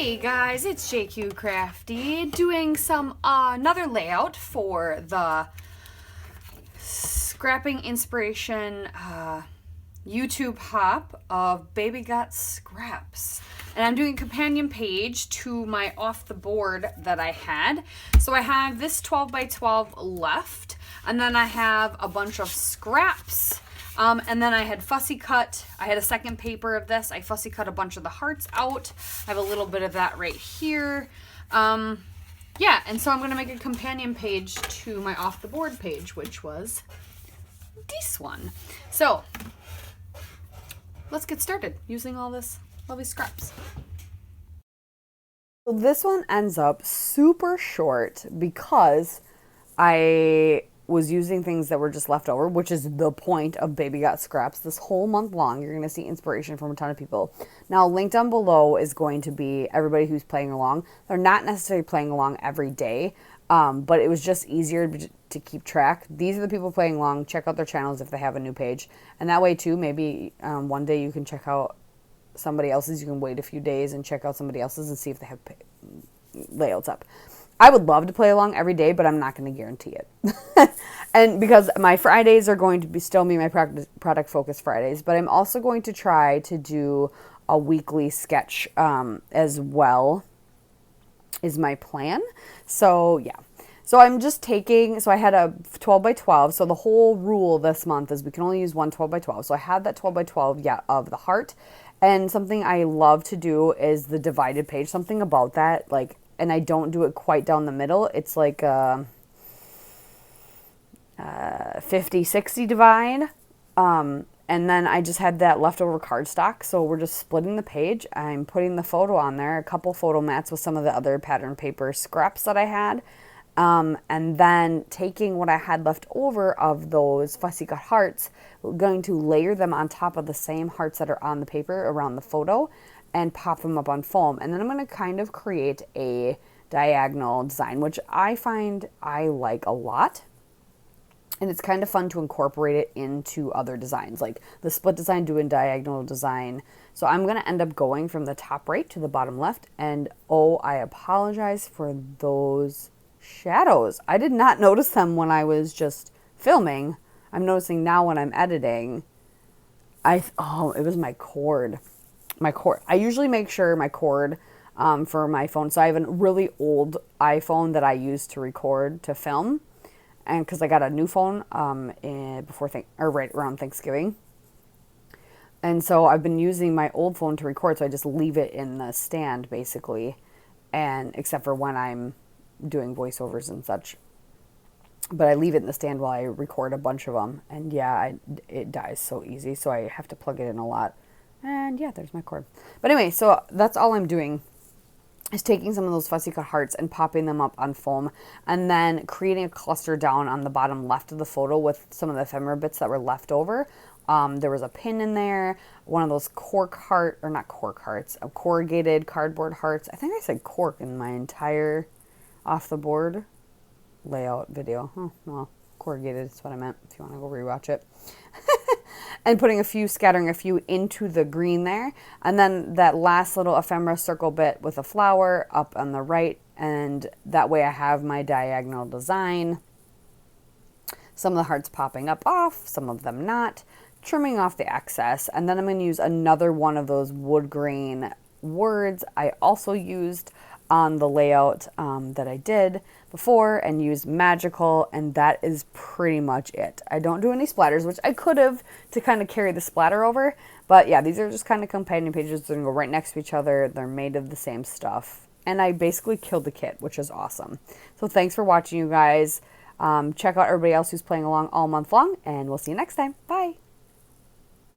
Hey guys, it's JQ Crafty doing some another layout for the Scrapping Inspiration YouTube hop of Baby Got Scraps. And I'm doing a companion page to my off the board that I had. So I have this 12 by 12 left, and then I have a bunch of scraps. And then I had fussy cut. I had a second paper of this. I fussy cut a bunch of the hearts out. I have a little bit of that right here. Yeah, and so I'm going to make a companion page to my off the board page, which was this one. So let's get started using all this lovely scraps. So this one ends up super short because I was using things that were just left over, which is the point of Baby Got Scraps. This whole month long, you're going to see inspiration from a ton of people. Now, linked down below is going to be everybody who's playing along. They're not necessarily playing along every day, but it was just easier to keep track. These are the people playing along. Check out their channels if they have a new page. And that way, too, maybe one day you can check out somebody else's. You can wait a few days and check out somebody else's and see if they have layouts up. I would love to play along every day, but I'm not going to guarantee it. And because my Fridays are going to be still be my product focus Fridays, but I'm also going to try to do a weekly sketch as well is my plan. So yeah. So I'm just taking, so I had a 12 by 12. So the whole rule this month is we can only use one 12 by 12. So I had that 12 by 12, yeah, of the heart. And something I love to do is the divided page. Something about that, like, and I don't do it quite down the middle. It's like a 50-60 divide. And then I just had that leftover cardstock. So we're just splitting the page. I'm putting the photo on there, a couple photo mats with some of the other pattern paper scraps that I had. And then taking what I had left over of those fussy cut hearts, going to layer them on top of the same hearts that are on the paper around the photo and pop them up on foam. And then I'm going to kind of create a diagonal design, which I find I like a lot. And it's kind of fun to incorporate it into other designs, like the split design, doing diagonal design. So I'm going to end up going from the top right to the bottom left. And oh, I apologize for those shadows. I did not notice them when I was just filming. I'm noticing now when I'm editing. Oh, it was my cord. I usually make sure my cord for my phone. So I have a really old iPhone that I use to record, to film. And because I got a new phone right around Thanksgiving. And so I've been using my old phone to record. So I just leave it in the stand basically. And except for when I'm doing voiceovers and such. But I leave it in the stand while I record a bunch of them. And yeah, it dies so easy. So I have to plug it in a lot. And yeah, there's my cord. But anyway, so that's all I'm doing is taking some of those fussy cut hearts and popping them up on foam and then creating a cluster down on the bottom left of the photo with some of the ephemera bits that were left over. There was a pin in there, one of those corrugated cardboard hearts. I think I said cork in my entire off the board layout video. Oh, well, corrugated is what I meant if you want to go rewatch it. And scattering a few into the green there. And then that last little ephemera circle bit with a flower up on the right. And that way I have my diagonal design. Some of the hearts popping up off, some of them not. Trimming off the excess. And then I'm going to use another one of those wood grain words I also used on the layout that I did before and use magical, and that is pretty much it. I don't do any splatters, which I could have to kind of carry the splatter over, but yeah, these are just kind of companion pages. They're gonna go right next to each other. They're made of the same stuff, and I basically killed the kit, which is awesome. So thanks for watching, you guys. Check out everybody else who's playing along all month long, and we'll see you next time. Bye.